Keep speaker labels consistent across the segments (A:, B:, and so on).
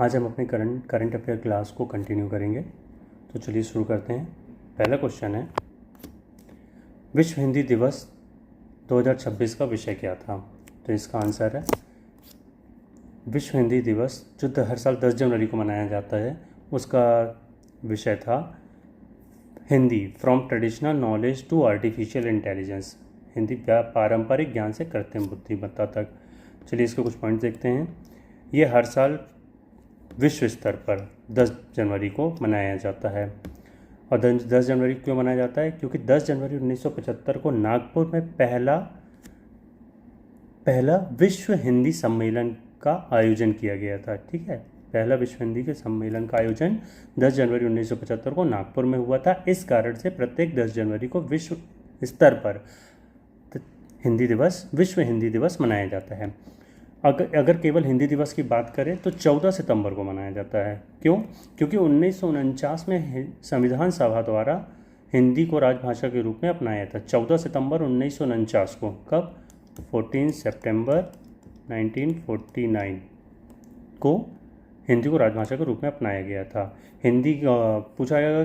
A: आज हम अपने करंट अफेयर क्लास को कंटिन्यू करेंगे। तो चलिए शुरू करते हैं। पहला क्वेश्चन है, विश्व हिंदी दिवस 2026 का विषय क्या था? तो इसका आंसर है, विश्व हिंदी दिवस जो हर साल 10 जनवरी को मनाया जाता है, उसका विषय था Hindi from traditional knowledge to artificial intelligence. Hindi पारंपरिक ज्ञान से कृत्रिम बुद्धिमत्ता तक। चलिए इसके कुछ पॉइंट देखते हैं। ये हर साल विश्व स्तर पर 10 जनवरी को मनाया जाता है। और 10 जनवरी क्यों मनाया जाता है? क्योंकि 10 जनवरी 1975 को नागपुर में पहला विश्व हिंदी सम्मेलन का आयोजन किया गया था। ठीक है, पहला विश्व हिंदी के सम्मेलन का आयोजन 10 जनवरी 1975 को नागपुर में हुआ था। इस कारण से प्रत्येक 10 जनवरी को विश्व स्तर पर विश्व हिंदी दिवस मनाया जाता है। अगर केवल हिंदी दिवस की बात करें तो 14 सितंबर को मनाया जाता है। क्यों? क्योंकि 1949 में संविधान सभा द्वारा हिंदी को राजभाषा के रूप में अपनाया था। 14 सितंबर 1949 को। कब? 14 सितंबर 1949 को हिंदी को राजभाषा के रूप में अपनाया गया था। हिंदी पूछा गया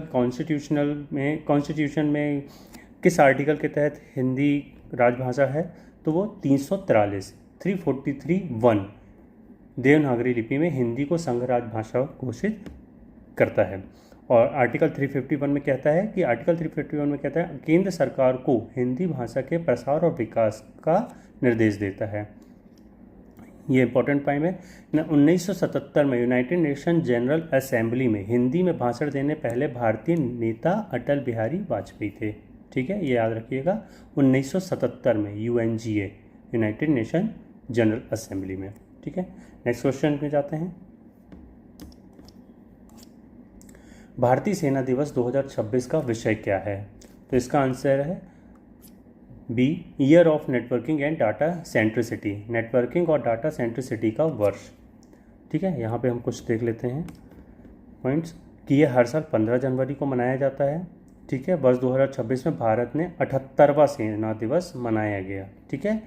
A: कॉन्स्टिट्यूशन में किस आर्टिकल के तहत हिंदी राजभाषा है? तो वो 343(1) देवनागरी लिपि में हिंदी को संघ राजभाषा घोषित करता है। और आर्टिकल 351 में कहता है केंद्र सरकार को हिंदी भाषा के प्रसार और विकास का निर्देश देता है। ये इंपॉर्टेंट पॉइंट है। 1977 में यूनाइटेड नेशन जनरल असेंबली में हिंदी में भाषण देने पहले भारतीय नेता अटल बिहारी वाजपेयी थे। ठीक है, ये याद रखिएगा। 1977 में UNGA, United nation general assembly में। ठीक है, नेक्स्ट क्वेश्चन में जाते हैं। भारतीय सेना दिवस 2026 का विषय क्या है? तो इसका आंसर है B, year of networking and data centricity. Networking और डाटा सेंट्रिसिटी का वर्ष। ठीक है, यहाँ पे हम कुछ देख लेते हैं पॉइंट्स कि ये हर साल 15 जनवरी को मनाया जाता है। ठीक है, वर्ष 2026 में भारत ने 78वां सेना दिवस मनाया गया। ठीक है,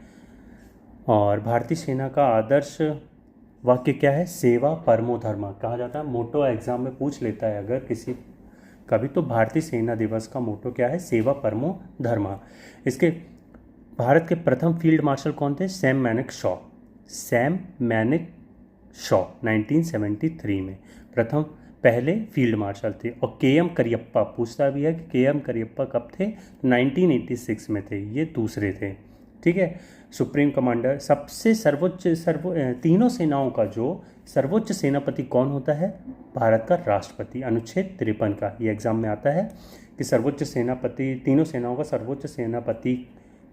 A: और भारतीय सेना का आदर्श वाक्य क्या है? सेवा परमो धर्म कहा जाता है। मोटो एग्जाम में पूछ लेता है अगर किसी कभी, तो भारतीय सेना दिवस का मोटो क्या है? सेवा परमो धर्म। इसके भारत के प्रथम फील्ड मार्शल कौन थे? सैम मैनेक शॉ 1973 में पहले फील्ड मार्शल थे। और KM करियप्पा पूछता भी है कि KM करियप्पा कब थे? 1986 में थे, ये दूसरे थे। ठीक है, सुप्रीम कमांडर सबसे तीनों सेनाओं का जो सर्वोच्च सेनापति कौन होता है? भारत का राष्ट्रपति। अनुच्छेद 53 का ये एग्जाम में आता है कि सर्वोच्च सेनापति, तीनों सेनाओं का सर्वोच्च सेनापति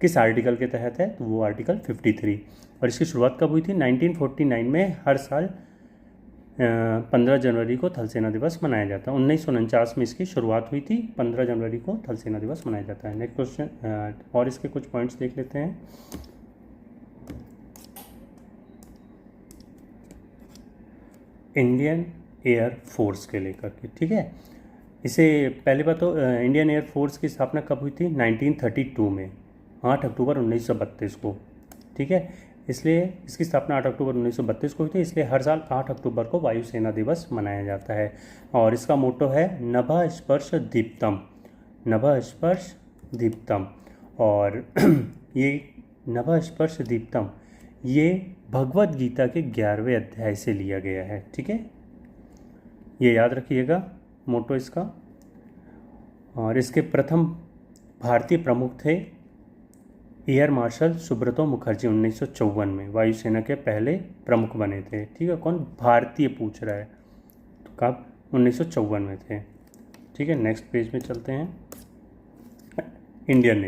A: किस आर्टिकल के तहत है? तो वो आर्टिकल 53। और इसकी शुरुआत कब हुई थी? 1949 में हर साल 15 जनवरी को थल सेना दिवस मनाया जाता है। 1949 में इसकी शुरुआत हुई थी। 15 जनवरी को थल सेना दिवस मनाया जाता है। नेक्स्ट क्वेश्चन और इसके कुछ पॉइंट्स देख लेते हैं। इंडियन एयर फोर्स के लेकर के। ठीक है, इसे पहली बात तो इंडियन एयर फोर्स की स्थापना कब हुई थी? 1932 में, 8 अक्टूबर 1932 को। ठीक है, इसलिए इसकी स्थापना 8 अक्टूबर 1932 को हुई थी, इसलिए हर साल 8 अक्टूबर को वायुसेना दिवस मनाया जाता है। और इसका मोटो है नभः स्पर्श दीप्तम। नभः स्पर्श दीप्तम। और ये नभः स्पर्श दीप्तम ये भगवत गीता के 11वें अध्याय से लिया गया है। ठीक है, ये याद रखिएगा मोटो इसका। और इसके प्रथम भारतीय प्रमुख थे एयर मार्शल सुब्रतो मुखर्जी। 1954 में वायुसेना के पहले प्रमुख बने थे। ठीक है, कौन? भारतीय पूछ रहा है, तो कब? 1954 में थे। ठीक है, नेक्स्ट पेज में चलते हैं। इंडियन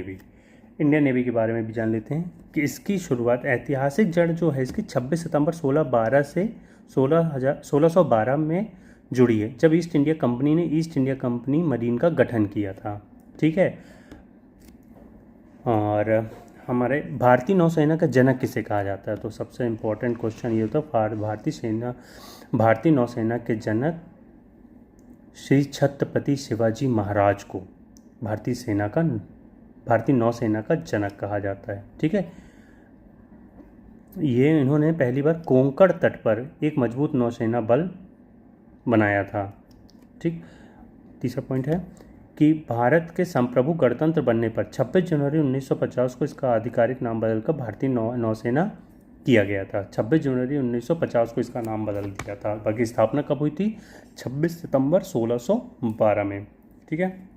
A: नेवी के बारे में भी जान लेते हैं कि इसकी शुरुआत, ऐतिहासिक जड़ जो है इसकी 26 सितंबर 1612 में जुड़ी है, जब ईस्ट इंडिया कंपनी मरीन का गठन किया था। ठीक है, और हमारे भारतीय नौसेना का जनक किसे कहा जाता है? तो सबसे इम्पोर्टेंट क्वेश्चन ये होता है, भारतीय नौसेना के जनक श्री छत्रपति शिवाजी महाराज को भारतीय नौसेना का जनक कहा जाता है। ठीक है, ये इन्होंने पहली बार कोंकण तट पर एक मजबूत नौसेना बल बनाया था। ठीक, तीसरा पॉइंट है कि भारत के संप्रभु गणतंत्र बनने पर 26 जनवरी 1950 को इसका आधिकारिक नाम बदलकर भारतीय नौसेना किया गया था। 26 जनवरी 1950 को इसका नाम बदल दिया था। बाकी स्थापना कब हुई थी? 26 सितंबर 1612 में। ठीक है,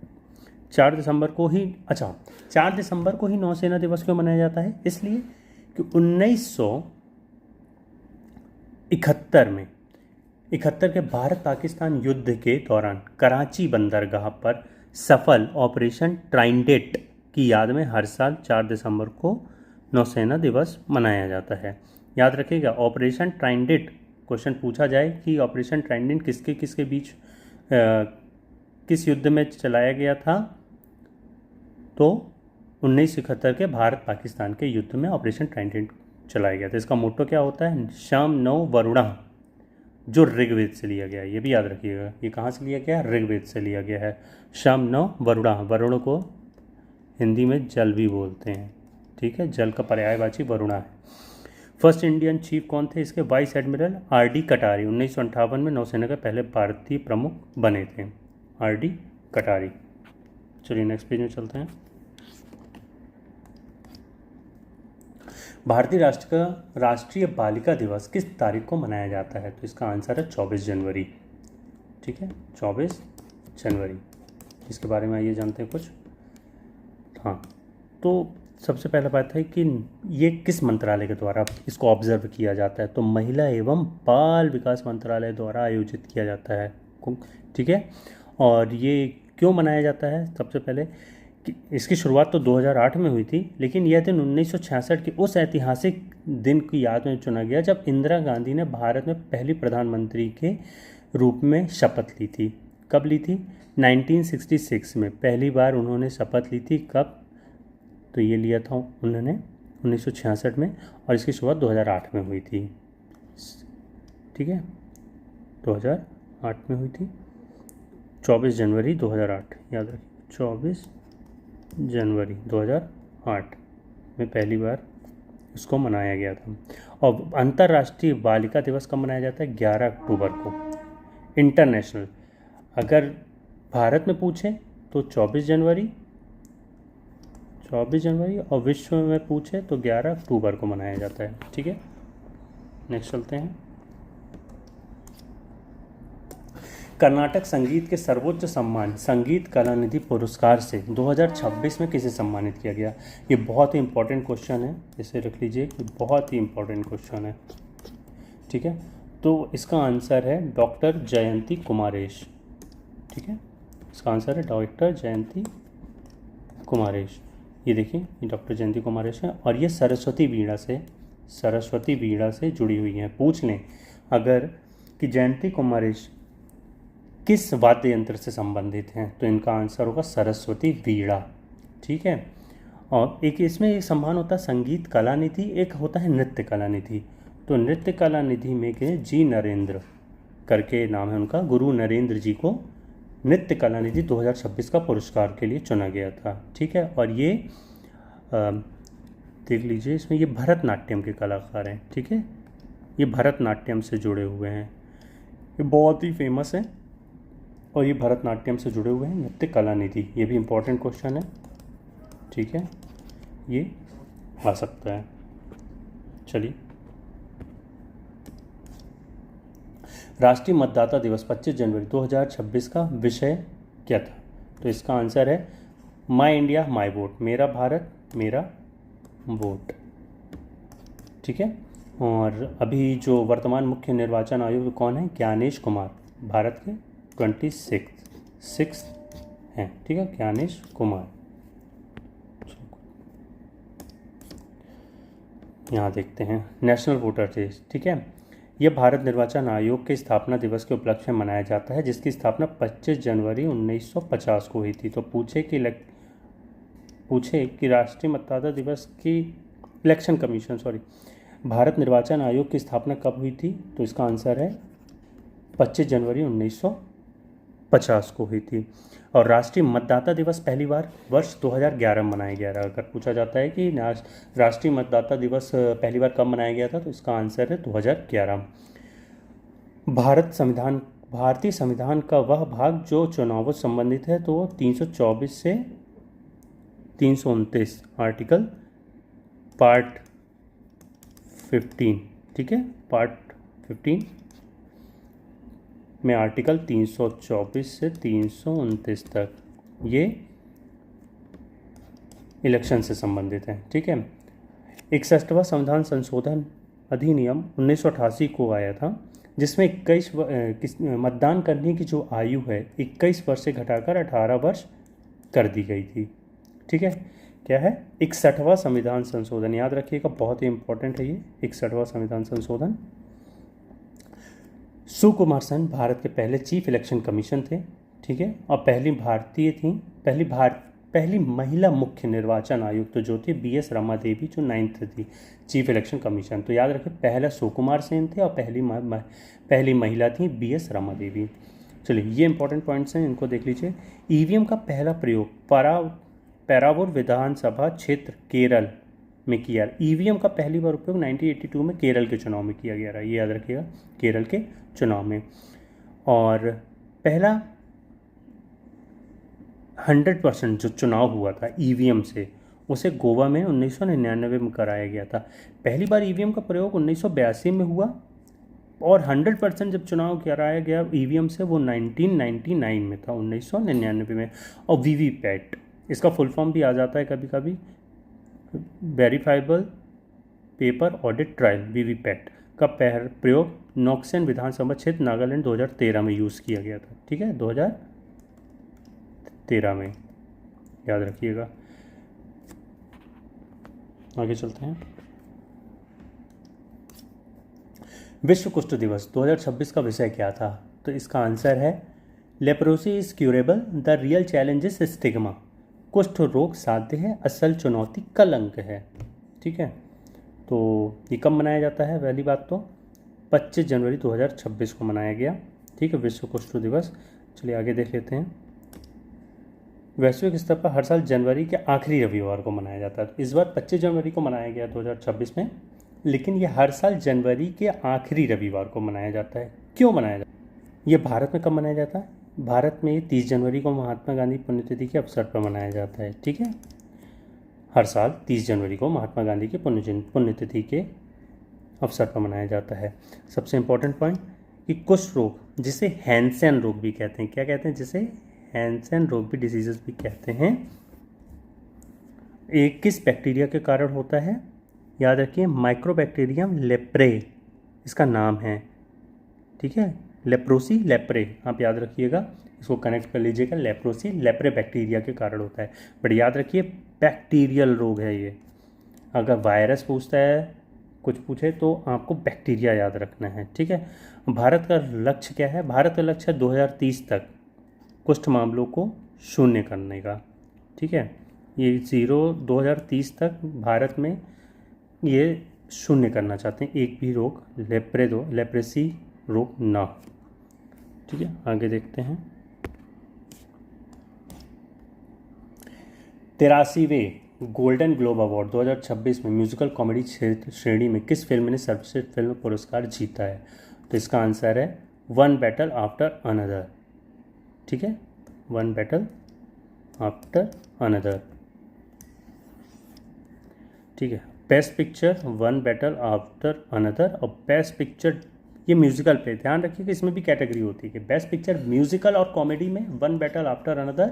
A: 4 दिसंबर को ही 4 दिसंबर को ही नौसेना दिवस क्यों मनाया जाता है? इसलिए कि 1971 में 71 के भारत पाकिस्तान युद्ध के दौरान कराची बंदरगाह पर सफल ऑपरेशन ट्राइडेंट की याद में हर साल 4 दिसंबर को नौसेना दिवस मनाया जाता है। याद रखिएगा, ऑपरेशन ट्राइडेंट क्वेश्चन पूछा जाए कि ऑपरेशन ट्राइडेंट किसके किसके बीच किस युद्ध में चलाया गया था, तो 1971 के भारत पाकिस्तान के युद्ध में ऑपरेशन ट्राइडेंट चलाया गया था। इसका मोटो क्या होता है? शम नौ वरुणा, जो ऋग्वेद से लिया गया है। ये भी याद रखिएगा, ये कहाँ से लिया गया है? ऋग्वेद से लिया गया है। शम नौ वरुणा, वरुण को हिंदी में जल भी बोलते हैं। ठीक है, जल का पर्यायवाची वरुणा है। फर्स्ट इंडियन चीफ कौन थे इसके? Vice admiral RD. कटारी 1958 में नौसेना के पहले भारतीय प्रमुख बने थे, आर.डी. कटारी। चलिए नेक्स्ट पेज में चलते हैं। भारतीय राष्ट्र का राष्ट्रीय बालिका दिवस किस तारीख को मनाया जाता है? तो इसका आंसर है 24 जनवरी। ठीक है, 24 जनवरी। इसके बारे में आइए जानते हैं कुछ। हाँ, तो सबसे पहला बात है कि ये किस मंत्रालय के द्वारा इसको ऑब्जर्व किया जाता है? तो महिला एवं बाल विकास मंत्रालय द्वारा आयोजित किया जाता है। ठीक है, और ये क्यों मनाया जाता है? सबसे पहले कि इसकी शुरुआत तो 2008 में हुई थी, लेकिन यह दिन 1966 के उस ऐतिहासिक दिन की याद में चुना गया जब इंदिरा गांधी ने भारत में पहली प्रधानमंत्री के रूप में शपथ ली थी। कब ली थी? 1966 में पहली बार उन्होंने शपथ ली थी। कब? तो ये लिया था उन्होंने 1966 में, और इसकी शुरुआत 2008 में हुई थी। ठीक है, 2008 में हुई थी, 24 जनवरी 2008, याद रखिए 24 जनवरी 2008 में पहली बार इसको मनाया गया था। और अंतर्राष्ट्रीय बालिका दिवस कब मनाया जाता है? 11 अक्टूबर को। इंटरनेशनल अगर भारत में पूछे तो 24 जनवरी और विश्व में पूछे तो 11 अक्टूबर को मनाया जाता है। ठीक है, नेक्स्ट चलते हैं। कर्नाटक संगीत के सर्वोच्च सम्मान संगीत कलानिधि पुरस्कार से 2026 में किसे सम्मानित किया गया? ये बहुत ही इंपॉर्टेंट क्वेश्चन है, इसे रख लीजिए, बहुत ही इंपॉर्टेंट क्वेश्चन है। ठीक है, तो इसका आंसर है डॉक्टर जयंती कुमारेश। ठीक है, इसका आंसर है डॉक्टर जयंती कुमारेश। ये देखिए, ये डॉक्टर जयंती कुमारेश है, और ये सरस्वती वीणा से जुड़ी हुई हैं। पूछ लें अगर कि जयंती कुमारेश किस वाद्य यंत्र से संबंधित हैं, तो इनका आंसर होगा सरस्वती वीणा। ठीक है, और एक इसमें एक सम्मान होता है संगीत कलानिधि, एक होता है नृत्य कलानिधि। तो नृत्य कलानिधि में के जी नरेंद्र करके नाम है उनका, गुरु नरेंद्र जी को नृत्य कलानिधि 2026 का पुरस्कार के लिए चुना गया था। ठीक है, और ये देख लीजिए, इसमें ये भरतनाट्यम के कलाकार हैं। ठीक है, ये भरतनाट्यम से जुड़े हुए हैं, ये बहुत ही फेमस है, और ये भरतनाट्यम से जुड़े हुए हैं नृत्य कलानिधि। ये भी इम्पोर्टेंट क्वेश्चन है। ठीक है, ये आ सकता है। चलिए, राष्ट्रीय मतदाता दिवस 25 जनवरी 2026 का विषय क्या था? तो इसका आंसर है माई इंडिया माई वोट, मेरा भारत मेरा वोट। ठीक है, और अभी जो वर्तमान मुख्य निर्वाचन आयुक्त कौन है? ज्ञानेश कुमार, भारत के 26 हैं। ठीक है, ज्ञानेश कुमार। यहाँ देखते हैं नेशनल वोटर डे। ठीक है, यह भारत निर्वाचन आयोग के स्थापना दिवस के उपलक्ष्य में मनाया जाता है, जिसकी स्थापना 25 जनवरी 1950 को हुई थी। तो पूछे कि राष्ट्रीय मतदाता दिवस की इलेक्शन कमीशन भारत निर्वाचन आयोग की स्थापना कब हुई थी? तो इसका आंसर है 25 जनवरी 1950 को हुई थी। और राष्ट्रीय मतदाता दिवस पहली बार वर्ष 2011 में मनाया गया था। अगर पूछा जाता है कि राष्ट्रीय मतदाता दिवस पहली बार कब मनाया गया था, तो इसका आंसर है 2011। भारत संविधान भारतीय संविधान का वह भाग जो चुनावों से संबंधित है, तो 324 से 329 आर्टिकल पार्ट 15, ठीक है, पार्ट 15 में आर्टिकल 324 से 329 तक ये इलेक्शन से संबंधित है, ठीक है। 61वां संविधान संशोधन अधिनियम 1988 को आया था, जिसमें 21 मतदान करने की जो आयु है 21 वर्ष से घटाकर 18 वर्ष कर दी गई थी, ठीक है। क्या है? 61वां संविधान संशोधन, याद रखिएगा, बहुत ही इंपॉर्टेंट है ये 61वां संविधान संशोधन। सुकुमार सेन भारत के पहले चीफ इलेक्शन कमीशन थे, ठीक है, और पहली भारतीय थी, पहली महिला मुख्य निर्वाचन आयुक्त जो थी BS रमा देवी, जो 9th थी चीफ इलेक्शन कमीशन। तो याद रखें, पहला सुकुमार सेन थे और पहली महिला थी BS रमा देवी। चलिए, ये इंपॉर्टेंट पॉइंट्स हैं, इनको देख लीजिए। EVM का पहला प्रयोग पेरावूर विधानसभा क्षेत्र केरल में किया। EVM का पहली बार उपयोग 1982 में केरल के चुनाव में किया गया था, ये याद रखिएगा, केरल के चुनाव में। और पहला 100% जो चुनाव हुआ था EVM से, उसे गोवा में 1999 में कराया गया था। पहली बार EVM का प्रयोग 1982 में हुआ और 100% जब चुनाव कराया गया EVM से, वो 1999 में था, 1999 में। और VVPAT, इसका फुल फॉर्म भी आ जाता है कभी कभी, verifiable paper audit trial, VVPAT का प्रयोग नॉक्सेन विधानसभा क्षेत्र नागालैंड 2013 में यूज़ किया गया था, ठीक है, 2013 में, याद रखिएगा। आगे चलते हैं। विश्व कुष्ठ दिवस 2026 का विषय क्या था? तो इसका आंसर है leprosy is curable, the real challenge is stigma. कुष्ठ रोग साध्य है, असल चुनौती कलंक है, ठीक है। तो ये कब मनाया जाता है? पहली बात तो 25 जनवरी 2026 को मनाया गया, ठीक है, विश्व कुष्ठ दिवस। चलिए आगे देख लेते हैं। वैश्विक स्तर पर हर साल जनवरी के आखिरी रविवार को मनाया जाता है। इस बार 25 जनवरी को मनाया गया 2026 में, लेकिन ये हर साल जनवरी के आखिरी रविवार को मनाया जाता है। क्यों मनाया जाता है? ये भारत में कब मनाया जाता है? भारत में 30 जनवरी को महात्मा गांधी पुण्यतिथि के अवसर पर मनाया जाता है, ठीक है। हर साल 30 जनवरी को महात्मा गांधी के पुण्यतिथि के अवसर पर मनाया जाता है। सबसे इम्पोर्टेंट पॉइंट कि कुष्ठ रोग, जिसे हैंसेन रोग भी कहते हैं, क्या कहते हैं? जिसे हैंसेन रोग भी, डिजीजेस भी कहते हैं, एक किस बैक्टीरिया के कारण होता है? याद रखिए, माइक्रोबैक्टीरियम लेप्रे इसका नाम है, ठीक है, लेप्रोसी लेप्रे, आप याद रखिएगा, इसको कनेक्ट कर लीजिएगा। लेप्रोसी लेप्रे बैक्टीरिया के कारण होता है, बट याद रखिए बैक्टीरियल रोग है ये। अगर वायरस पूछता है, कुछ पूछे, तो आपको बैक्टीरिया याद रखना है, ठीक है। भारत का लक्ष्य क्या है? भारत का लक्ष्य है 2030 तक कुष्ठ मामलों को शून्य करने का, ठीक है। ये 2030 तक भारत में ये शून्य करना चाहते हैं, एक भी रोग लेप्रेसी रोग ना, ठीक है। आगे देखते हैं। 83वें गोल्डन ग्लोब अवार्ड 2026 में म्यूजिकल कॉमेडी श्रेणी में किस फिल्म ने सर्वश्रेष्ठ फिल्म पुरस्कार जीता है? तो इसका आंसर है वन बैटल आफ्टर अनदर, ठीक है, वन बैटल आफ्टर अनदर, ठीक है। Best picture one battle after another, और बेस्ट पिक्चर ये म्यूजिकल पे ध्यान रखिए कि इसमें भी कैटेगरी होती है कि बेस्ट पिक्चर म्यूजिकल और कॉमेडी में वन बैटल आफ्टर अनदर,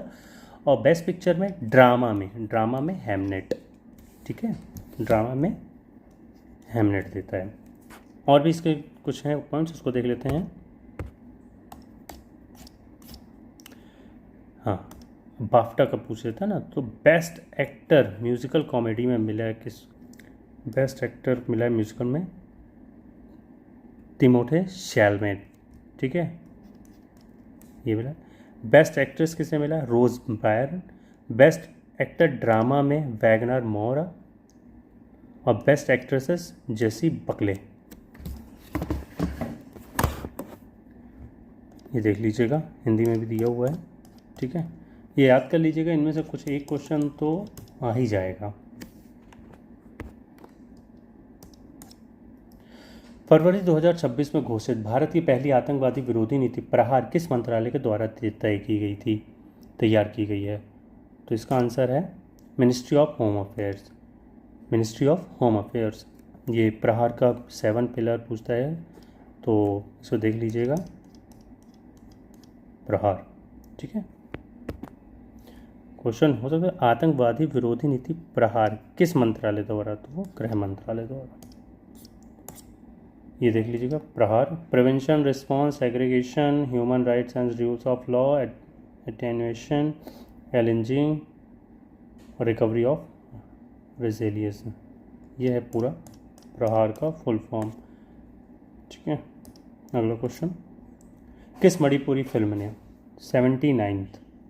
A: और बेस्ट पिक्चर में ड्रामा में हैमनेट, ठीक है, ड्रामा में हैमनेट देता है। और भी इसके कुछ हैं पॉइंट्स, उसको देख लेते हैं। हाँ, बाफ्टा का पूछ रहे था ना, तो बेस्ट एक्टर म्यूजिकल कॉमेडी में मिला है किस? बेस्ट एक्टर मिला है म्यूजिकल में तिमोथे शैलमेट, ठीक है, ये मिला। बेस्ट एक्ट्रेस किसे मिला? रोज बायरन। बेस्ट एक्टर ड्रामा में वैगनर मोरा, और बेस्ट एक्ट्रेसेस जेसी बकले। ये देख लीजिएगा, हिंदी में भी दिया हुआ है, ठीक है। ये याद कर लीजिएगा, इनमें से कुछ एक क्वेश्चन तो आ ही जाएगा। फरवरी 2026 में घोषित भारत की पहली आतंकवादी विरोधी नीति प्रहार किस मंत्रालय के द्वारा तय की गई थी, तैयार की गई है? तो इसका आंसर है ministry of home affairs. Ministry of home affairs. ये प्रहार का 7 पिलर पूछता है, तो इसको देख लीजिएगा, प्रहार। ठीक है, क्वेश्चन हो सकता है आतंकवादी विरोधी नीति प्रहार किस मंत्रालय द्वारा? तो वो गृह मंत्रालय द्वारा। ये देख लीजिएगा, प्रहार prevention, response, aggregation, human rights and rules of law, attenuation, challenging, recovery of resilience. ये है पूरा प्रहार का फुल फॉर्म। ठीक है, अगला क्वेश्चन, किस मणिपुरी फिल्म ने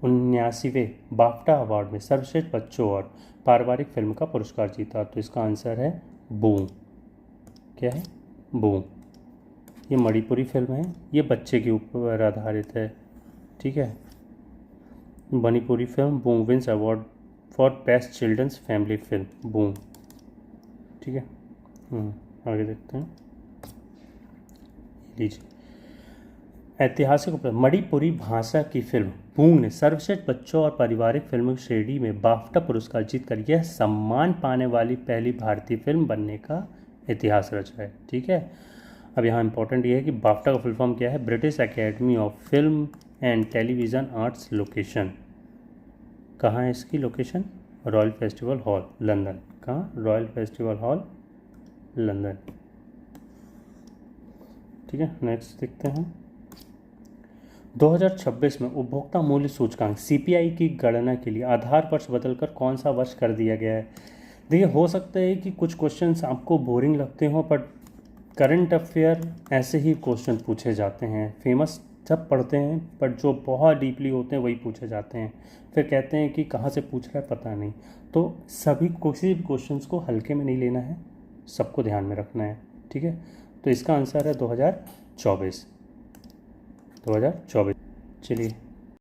A: 79वें बाफ्टा अवार्ड में सर्वश्रेष्ठ बच्चों और पारिवारिक फिल्म का पुरस्कार जीता? तो इसका आंसर है बूम। क्या है? बूम। ये मणिपुरी फिल्म है, ये बच्चे के ऊपर आधारित है। ठीक है, Manipuri film Boom wins award for best children's family film, Boom. ठीक है, आगे देखते हैं। लीजिए, ऐतिहासिक उपलब्धि, मणिपुरी भाषा की फिल्म बूम ने सर्वश्रेष्ठ बच्चों और पारिवारिक फिल्म श्रेणी में बाफ्टा पुरस्कार जीतकर यह सम्मान पाने वाली पहली भारतीय फिल्म बनने का इतिहास रचा है। ठीक है, अब यहाँ इंपॉर्टेंट ये है कि बाफ्टा का फुल फॉर्म क्या है? British Academy of Film and Television Arts. Location कहाँ है इसकी location? Royal Festival Hall, London. कहाँ? Royal Festival Hall, London. ठीक है, नेक्स्ट देखते हैं। 2026 में उपभोक्ता मूल्य सूचकांक सीपीआई की गणना के लिए आधार वर्ष बदलकर कौन सा वर्ष कर दिया गया है? देखिए, हो सकता है कि कुछ क्वेश्चंस आपको बोरिंग लगते हो, बट करंट अफेयर ऐसे ही क्वेश्चन पूछे जाते हैं। फेमस सब पढ़ते हैं, पर जो बहुत डीपली होते हैं वही पूछे जाते हैं। फिर कहते हैं कि कहाँ से पूछ रहा है पता नहीं। तो किसी भी क्वेश्चंस को हल्के में नहीं लेना है, सबको ध्यान में रखना है। ठीक है, तो इसका आंसर है 2024। चलिए।